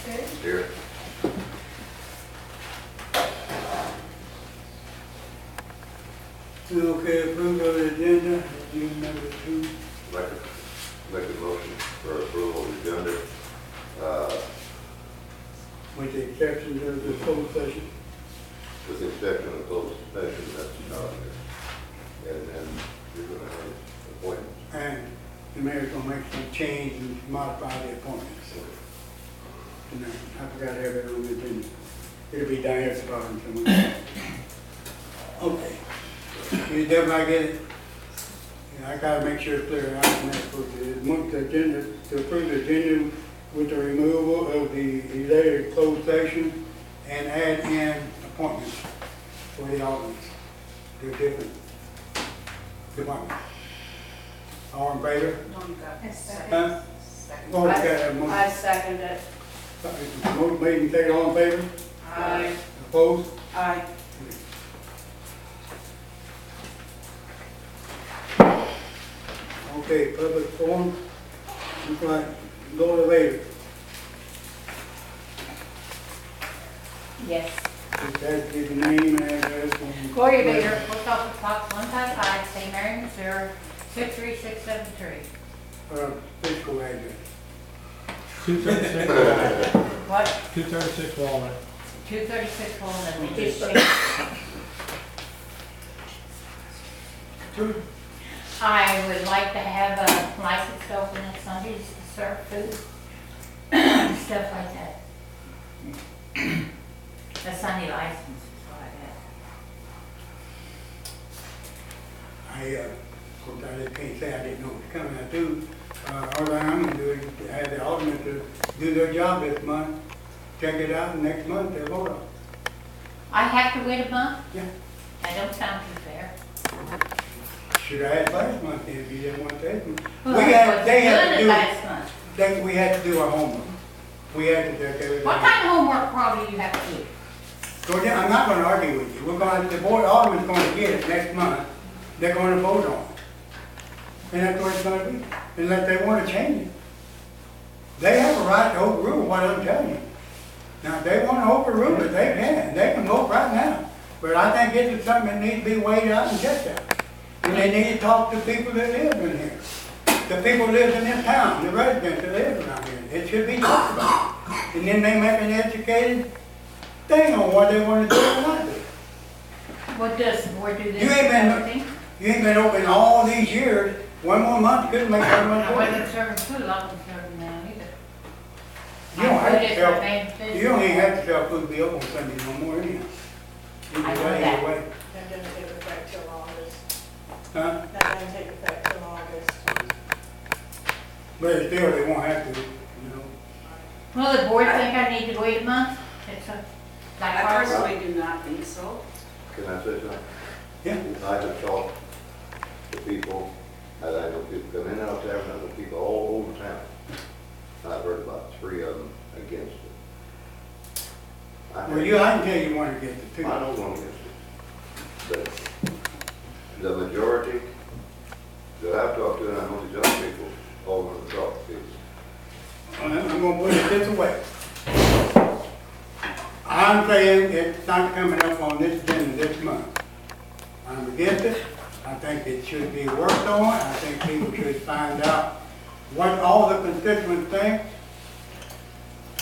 Cassuth. Here. Okay, approval of the agenda, June number 2. Make a motion for approval of the agenda. With the exception of the closed session. With the exception of the closed session, that's not here. And then you're gonna have appointments. And the mayor's gonna make some change and modify the appointments. And I forgot to have it on the agenda. It'll be down here at the bottom somewhere. Okay. Did everybody get it? Yeah, I gotta make sure it's clear. I can approve the agenda, to approve the agenda with the removal of the elated closed session and add in appointments for the Aldermen. They're different departments. All in favor? Huh? Oh, we gotta have a motion. I second it. Motion made and seconded, all in favor? Aye. Opposed? Aye. Okay, public forum, looks like go to later. Yes. Just have to give the name and address. and- Gloria Bader, Post Office Box 155, St. Mary, Missouri, 63673. Physical address. 236, What? 236 Walnut. 236 Walnut, they just changed. I would like to have a license open on Sundays to serve food, stuff like that. A Sunday license is what I Of course, I just can't say I didn't know it was coming. I do. All I'm gonna do is have the Aldermen to do their job this month, check it out, and next month they'll vote on it. I have to wait a month? Yeah. That don't sound too fair. Should I have last month if you didn't want to take them? Well, We I had, was they had doing to it do, last month. we had to do our homework. We had to check everything. What kind of homework probably do you have to do? So yeah, I'm not gonna argue with you. We're going, the board Alderman's gonna get it next month. They're gonna vote on it. And that's what it's gonna be, unless they wanna change it. They have a right to overrule what I'm telling you. Now, if they wanna overrule it, they can vote right now. But I think this is something that needs to be weighed out and checked out. And they need to talk to people that live in here. The people who live in this town, the residents that live around here. It should be talked about. And then they make an educated thing on what they wanna do or not do. What does the board do this? You ain't been- everything? You ain't been open all these years, one more month couldn't make that much I money. wasn't serving food, I wasn't serving now either. You don't I have put to it sell, for main business. you don't even have to sell food be open Sunday no more anyhow. You I can know do that. either way. That doesn't take effect till August. Huh? That doesn't take effect till August. But still, they won't have to, you know. Well, the board think I need to wait a month? It's a, like I ours. personally do not think so. Can I say something? Yeah. I have talked to people, as I know people come in and out of town, I know people all over town. I've heard about 3 of them against it. Well, I can tell you one against it too. I don't want against it. But the majority that I've talked to, and I know these other people, all want to talk to people. I'm gonna put it this way. I'm saying it's not coming up on this agenda this month. I'm against it. I think it should be worked on. I think people should find out what all the constituents think.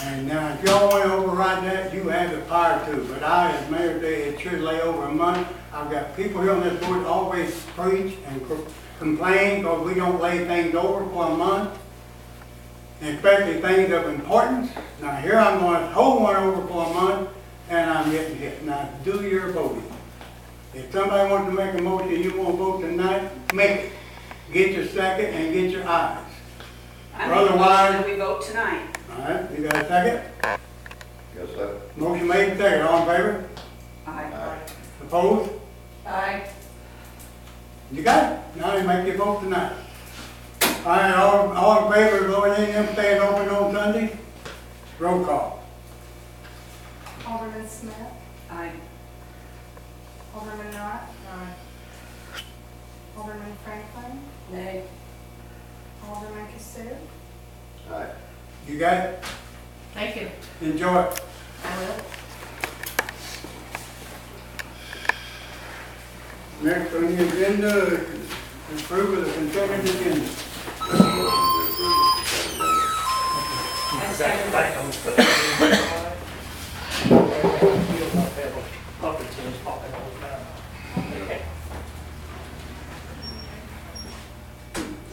And now, if y'all want to override that, you have the power to. But I, as mayor, say it should lay over a month. I've got people here on this board always preach and complain because we don't lay things over for a month, and especially things of importance. Now, here I'm going to hold one over for a month, and I'm getting hit. Now, do your voting. If somebody wants to make a motion, you want to vote tonight, make it. Get your second and get your ayes. I make a motion Otherwise- that we vote tonight. All right, you got a second? Yes, sir. Motion made and second. All in favor? Aye. Opposed? Aye. You got it. Now you make your vote tonight. All right, all in favor of going in and staying open on Sunday? Roll call. Alderman Smith, Aye. Alderman Knott. Alderman Franklin, Nay. Alderman Cassuth, Aye. You got it? Thank you. Enjoy it. I will. Next on the agenda is approval of the consent agenda.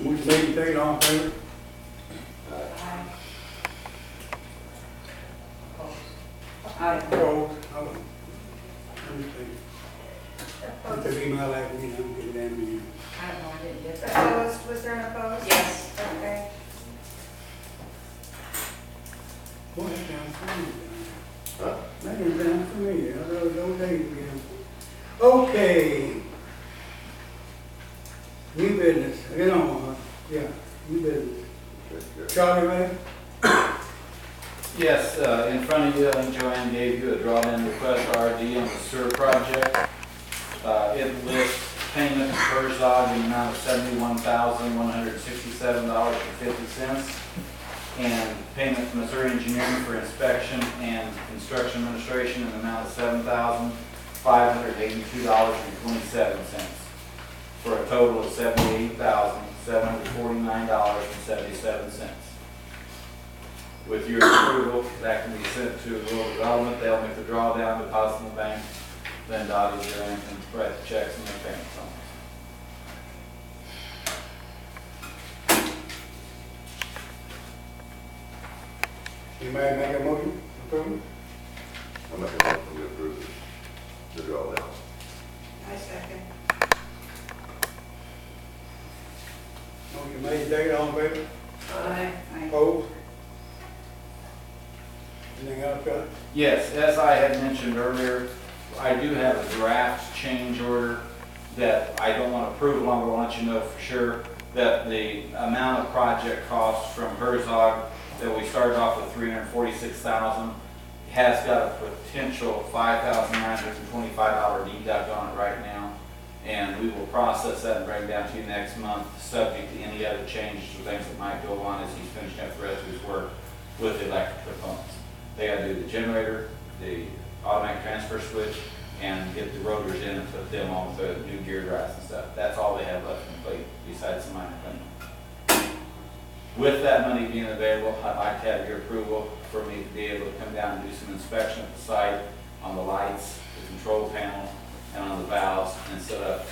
Which meeting take on, favor? Aye. Opposed? Oh. Understand. That's an email like me, I'm getting down to you. I don't know, I didn't get that. Opposed, was there an opposed? Yes. Okay. Boy, that sounds familiar. Huh? That didn't sound familiar, I thought it was old days again. Okay. New business, yeah, new business. Yes, Charlie Ray? Yes, in front of you, I think Joanne gave you a drawdown request RD on the sewer project. It lists payment to Herzog in the amount of $71,167.50, and payment to Missouri Engineering for inspection and construction administration in the amount of $7,582.27, for a total of $78,749.77. With your approval, that can be sent to rural development. They'll make the drawdown, deposit in the bank, then Dottie's your and write the checks and make payments on Anybody make a motion, approve? I'm making a motion to approve the drawdown. I second. Motion made, second, all in favor? Aye. Opposed? Anything else, Charlie? Yes, as I had mentioned earlier, I do have a draft change order that I don't want to approve longer. I'll let you know for sure that the amount of project costs from Herzog that we started off with $346,000 has got a potential $5,925 deduct on it right now. And we will process that and bring it down to you next month, subject to any other changes or things that might go on as he's finishing up the rest of his work with the electric components. They got to do the generator, the automatic transfer switch, and get the rotors in and put them on with the new gear drives and stuff. That's all they have left to complete, besides some minor cleaning. With that money being available, I'd like to have your approval for me to be able to come down and do some inspection at the site on the lights, the control panel, and on the valves, and set up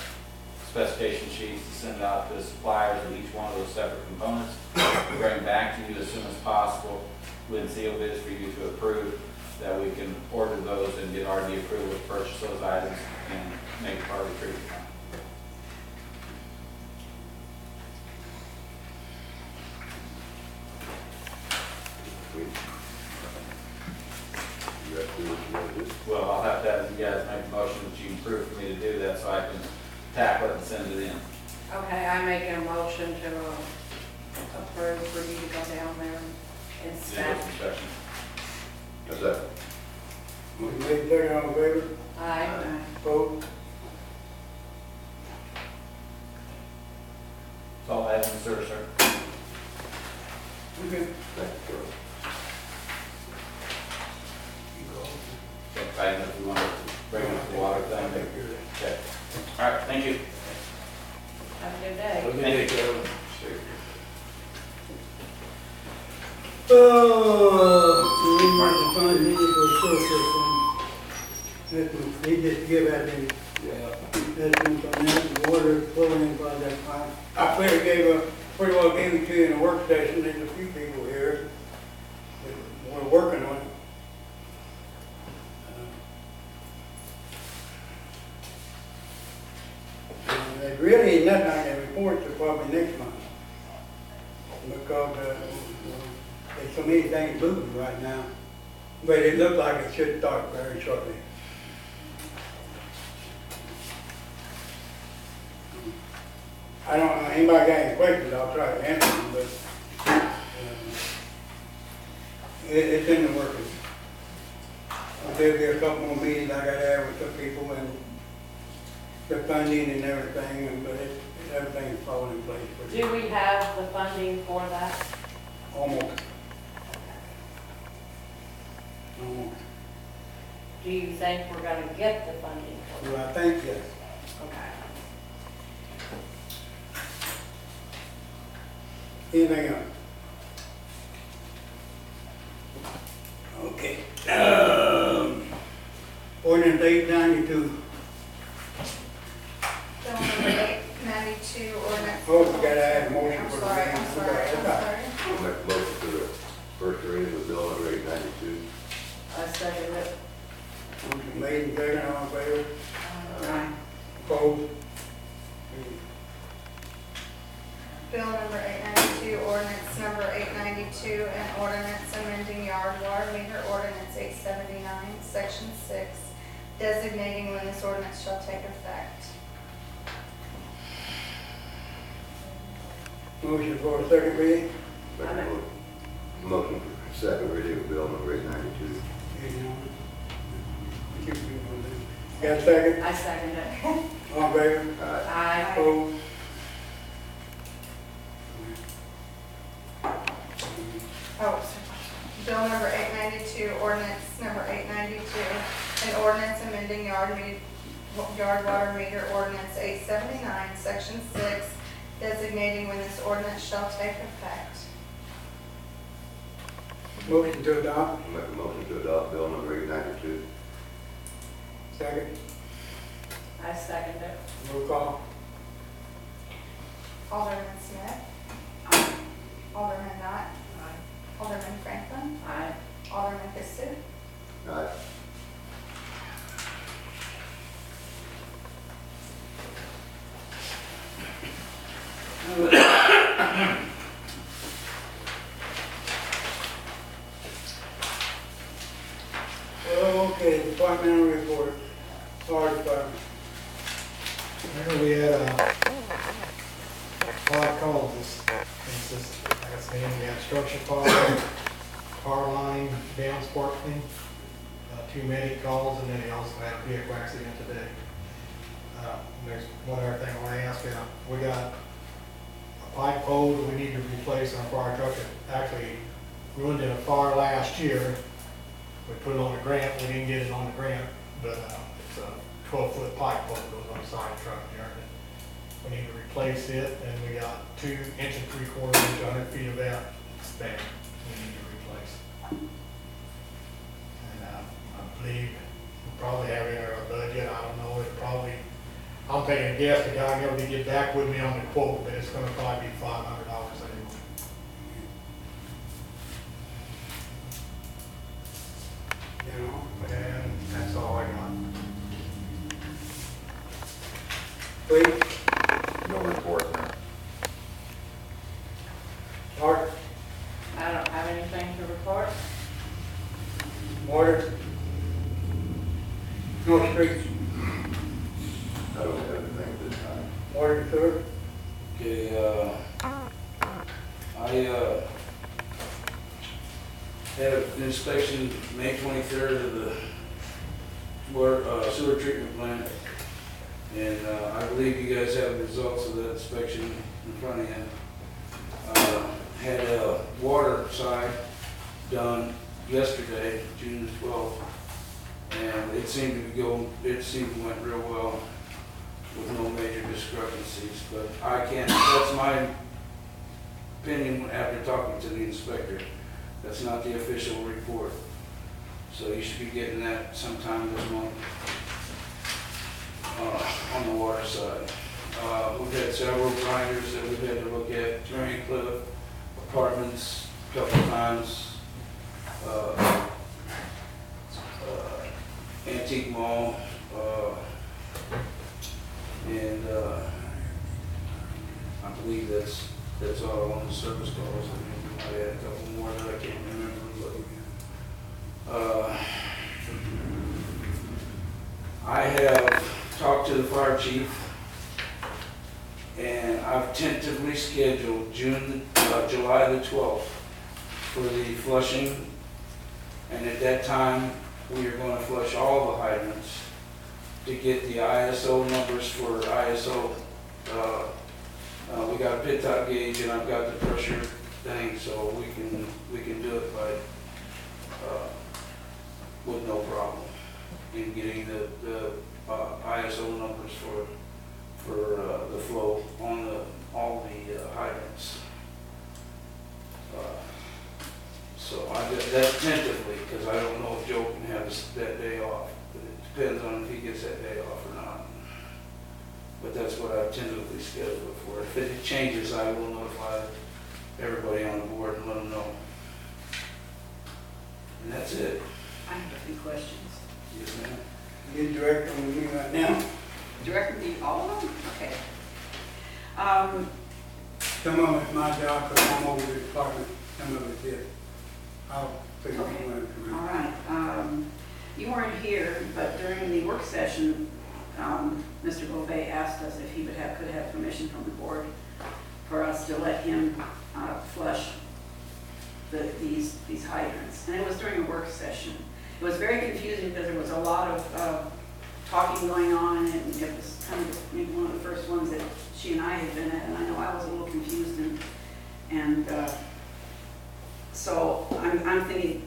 specification sheets to send out to the suppliers of each one of those separate components. We'll bring back to you as soon as possible with seal bids for you to approve, that we can order those and get RD approval to purchase those items and make part of the treatment. You got to do what you want to do. Well, I'll have to have you guys make a motion that you approve for me to do that so I can tackle it and send it in. Okay, I make a motion to approve for you to go down there and Do inspect. those inspections. That's that. Motion made, second, all in favor? Aye. Opposed? That's all I have in the sewer, sir. Okay. Thank you, Charlie. If you want to bring up the water thing. Okay. All right, thank you. Have a good day. Thank you. Emergency fund needed for sewer system. That's what he just give out the, that's on that, the water flowing project fund. I pretty well gave it to you in the workstation, there's a few people here that we're working on it. There really ain't nothing I can report to probably next month. Because, there's so many things moving right now. But it looks like it should start very shortly. I don't know, anybody got any questions, I'll try to answer them, but, it's in the works. There'll be a couple more meetings I gotta have with some people and the funding and everything, but everything's falling in place. pretty Do we have the funding for that? Almost. No. Do you think we're gonna get the funding for Do it? I think yes? Okay. Anything else? Okay. Ordinance 892. Bill number 892, ordinance. Oh, we gotta add a motion I'm for the sorry, meeting. I'm sorry, I'm sorry. I'll make a motion for the first reading of bill number 892. I second it. Motion made and seconded, all in favor? Aye. Opposed? Bill number 892, ordinance number 892, and ordinance amending yard water meter ordinance 879, section 6, designating when this ordinance shall take effect. Motion for a second reading? Make a motion for second reading of bill number 892. Got a second? I second it. All in favor? Aye. Aye. Opposed? Oh, bill number 892, ordinance number 892, an ordinance amending yard water meter ordinance 879, section 6, designating when this ordinance shall take effect. Motion to adopt? Make a motion to adopt bill number 892. Second? I second it. Roll call? Alderman Smith. Aye. Alderman Knott. Alderman Franklin. Aye. Alderman Keister. Aye. Okay, departmental report, fire department. Remember we had, 5 calls this, like I said, we had structure fire, power line, down sparkling, 2 medic calls, and then he also had a vehicle accident today. There's one other thing I want to ask you, we got a pipe pole that we need to replace on a fire truck that actually ruined in a fire last year. We put it on the grant, we didn't get it on the grant, but it's a 12-foot pipe pole that goes on the side of the truck there. We need to replace it, and we got 2 3/4 inch, 100 feet of that span we need to replace. And I believe we'll probably have it in our budget, I don't know, it probably, I'm taking a guess, the guy never did get back with me on the quote, but it's gonna probably be $500 anyway. You know, And that's all I got. please, No report there. Art, I don't have anything to report. water, no streets, I don't have anything at this time. water and sewer. Okay, I had an inspection May 23rd of the sewer treatment plant, and I believe you guys have the results of that inspection in front of you. Had a water side done yesterday, June the 12th, and it seemed to went real well with no major discrepancies, but I can't, that's my opinion after talking to the inspector. That's not the official report. So you should be getting that sometime this month on the water side. We've had several grinders that we've had to look at, Turning Cliff, apartments, a couple of times, Antique Mall, and I believe that's all on the service calls. I mean, we might add a couple more that I can't remember, but I have talked to the fire chief, and I've tentatively scheduled July the 12th for the flushing, and at that time, we are going to flush all the hydrants to get the ISO numbers for ISO. We got a pit top gauge, and I've got the pressure thing, so we can do it by with no problem in getting the ISO numbers for the flow on all the hydrants. So I did that tentatively, because I don't know if Joe can have that day off, but it depends on if he gets that day off or not. But that's what I've tentatively scheduled it for. If it changes, I will notify everybody on the board and let them know. And that's it. I have a few questions. Yes, ma'am. You're directing me right now. Directly all of them? Okay. Some of it's my job, because I'm over the department, some of it's his. I'll figure it Okay. out. All right. You weren't here, but during the work session, Mr. Bovee asked us if he could have permission from the board for us to let him flush these hydrants. And it was during a work session. It was very confusing because there was a lot of talking going on, and it was kind of maybe one of the first ones that she and I had been at, and I know I was a little confused, and so I'm thinking,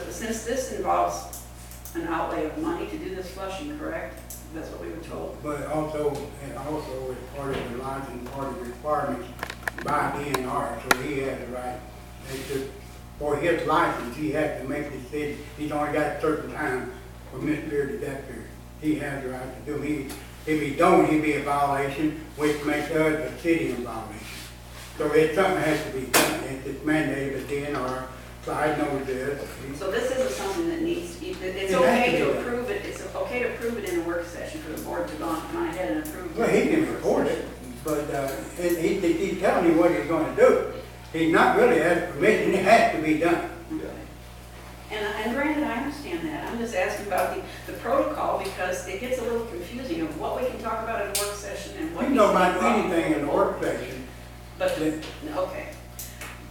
since this involves an outlay of money to do this flushing, correct? That's what we were told. But also it's part of the license, part of the requirements by DNR, so he has the right. For his license, he has to make the decision. He's only got a certain time from this period to that period. He has the right to do it. If he don't, he'd be a violation, which makes us a city in violation. So it's something that has to be done. It's mandated by DNR, so I know this. So this isn't something that needs, it's It has okay to be to done. approve it, it's okay to approve it in a work session for the board to go on ahead and approve it. Well, he can report it, but he's telling you what he's going to do. He's not really asking permission, it has to be done. And granted, I understand that, I'm just asking about the protocol, because it gets a little confusing of what we can talk about in a work session and what. You can talk about anything in the work session, But, okay,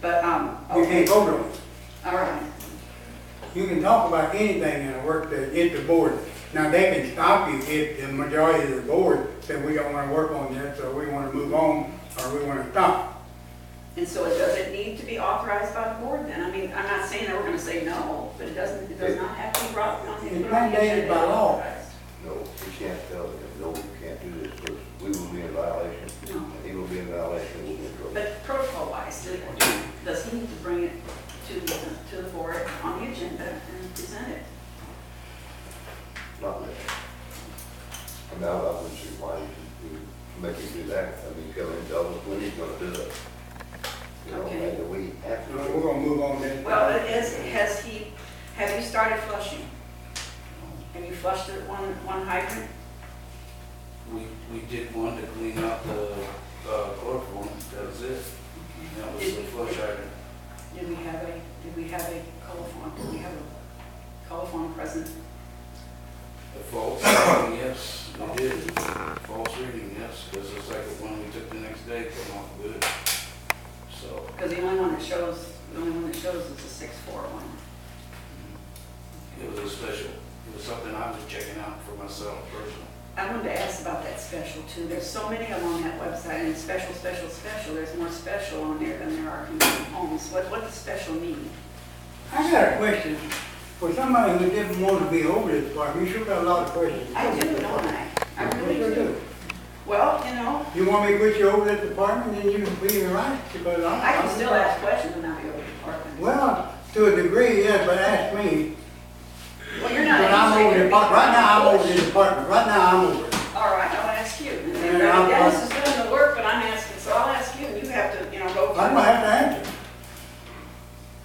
but, you okay, can't vote on it. all right. You can talk about anything in a work session, if the board. Now, they can stop you if the majority of the board said, we don't want to work on this, or we want to move on, or we want to stop. And so does it need to be authorized by the board then? I mean, I'm not saying that we're gonna say no, but it does not have to be brought on the. It's mandated by law. No, we can't tell them, no, you can't do this, because we will be in violation, No. and he will be in violation, we'll be in trouble. But protocol wise, does he need to bring it to the board on the agenda and present it? Not that. I mean, I wouldn't see why you make him do that. I mean, come and tell us when he's gonna do it. You know, Okay. maybe we have to. We're gonna move on then. Well, have you started flushing? Have you flushed the one hydrant? We did one to clean out the chloroform, that was it. That was the flush hydrant. Did we have a coliform? Did we have a coliform present? The false reading, yes, we did. False reading, yes, because it's like the one we took the next day came off good. So, Because the only one that shows is a 641. it was a special, it was something I was checking out for myself personally. I wanted to ask about that special too. There's so many of them on that website, and special. There's more special on there than there are community homes. What does special mean? I got a question. For somebody who didn't want to be over this part, you sure got a lot of questions. I do, don't I? I really Sure do. Well, you know, You want me to put you over this department, then you can be in right, but I can still ask questions and not be over the department. Well, to a degree, yes, but ask me. Well, you're not. But I'm over answering the department, right now I'm over every the department, right now I'm over it. All right, I'll ask you. And And then I'm- Dennis is doing the work, but I'm asking, so I'll ask you, and you have to, go through. I'm gonna have to answer.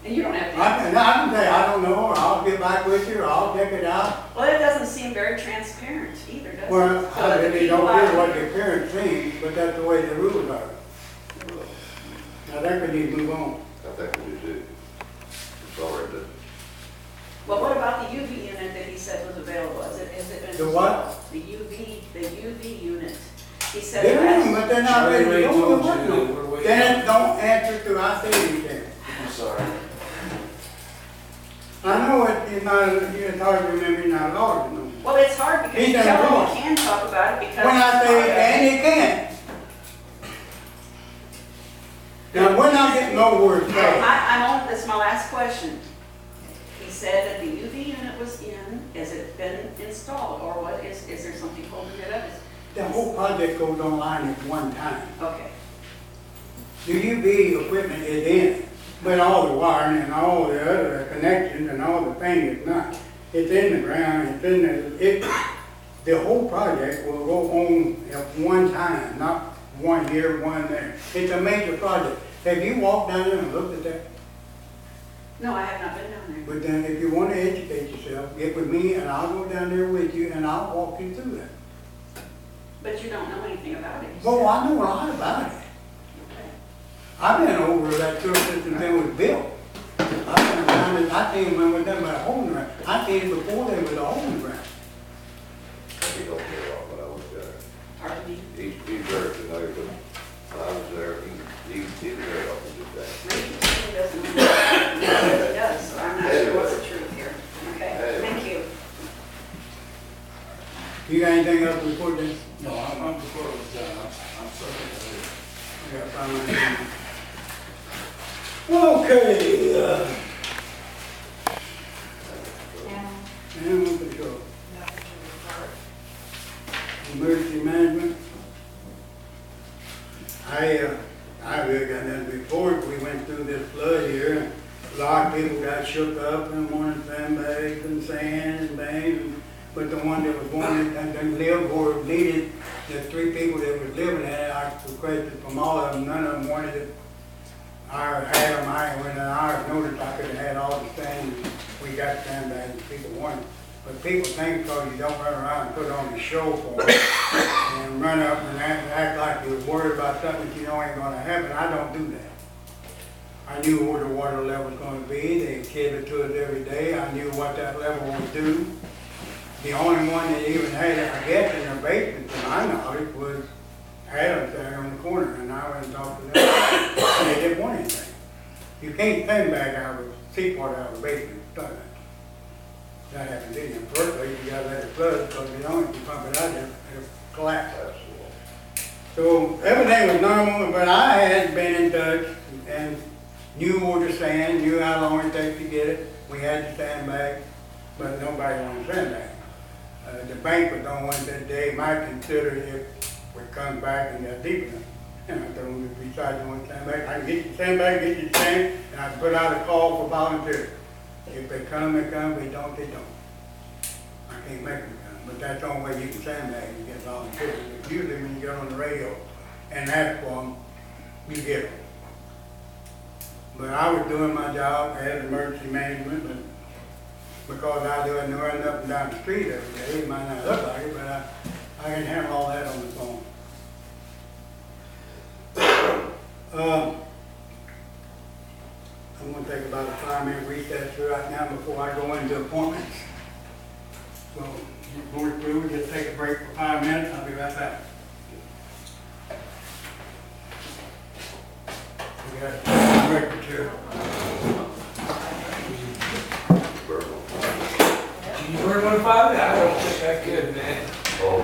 And you don't have to. I can say, I don't know, or I'll get back with you, or I'll check it out. Well, it doesn't seem very transparent either, does it? Well, So I that the really don't people care out- what the parents think, but that's the way the rules are. Now, that could need to move on. I think we do. It's already done. Well, what about the UV unit that he said was available? Has it been? The what? installed? The UV unit. He said. They're in, but they're not ready to Charlie go. told We're you working that on we're it. waiting. Dennis, don't answer till I say anything. I'm sorry. I know it's hard to remember, you're not a lawyer, you know. Well, it's hard because He's you done tell wrong. him he can talk about it because. When I say he can, he can. Now, we're not getting nowhere today. That's my last question. He said that the UV unit was in, has it been installed, or what, is there something holding it up? The whole project goes online at one time. Okay, The UV equipment is in, but all the wiring and all the other connections and all the things is not. It's in the ground, it's in the whole project will go on at one time, not one here, one there. It's a major project. Have you walked down there and looked at that? no, I have not been down there. But then if you want to educate yourself, get with me and I'll go down there with you and I'll walk you through that. But you don't know anything about it. you Well, said. I know a lot about it. Okay. I've been over that sewer system that was built. I've been around it, I seen when we done by hole in the ground. I seen it before they was a hole in the ground. He don't care about what I was there. Pardon me? He's very familiar with, when I was there, he's very open to that. Maybe he doesn't know what he does, so I'm not sure what's the truth here. Okay, thank you. You got anything else to report then? No, I'm before it was done, I'm sorry. I got five minutes. Okay, animal control, emergency management. I really got nothing to report. We went through this flood here, and a lot of people got shook up and wanted sandbags and sand and things. But the one that was wanted and didn't live or needed, the 3 people that was living in it, I requested from all of them, none of them wanted it. I had them, when I noticed I could have had all the things, we got sandbags, people wanted. But people think because you don't run around and put on the show for them and run up and act like you're worried about something that you know ain't gonna happen, I don't do that. I knew where the water level was gonna be, they give it to us every day, I knew what that level would do. The only one that even had it, I guess, in their basement, to my knowledge, was Adams there on the corner, and I went and talked to them. They didn't want anything. You can't send back out of seaport out of the basement, stuff like that. That happened in the first place, you gotta let it flood, because you know, if you pump it out there, it'll collapse. So everything was normal, but I had been in touch and knew where to sand, knew how long it takes to get it. We had the sandbag, but nobody wanted sandbag. The bank was the only one that they might consider if we come back and got deep enough. And I told them, if we decide you want sandbag, I can get you sandbag, get you sand, and I can put out a call for volunteers. If they come, they come, if they don't, they don't. I can't make them come, but that's the only way you can sandbag, you get volunteers. Usually when you get on the radio and ask for them, you get them. But I was doing my job as emergency management, but because I do it and run up and down the street every day, it might not look like it, but I can handle all that on the phone. I'm gonna take about a 5-minute recess right now before I go into appointments. So, going through, just take a break for 5 minutes, I'll be right back. We got a break or two. You burn 1 5? I don't think I could, man. Oh,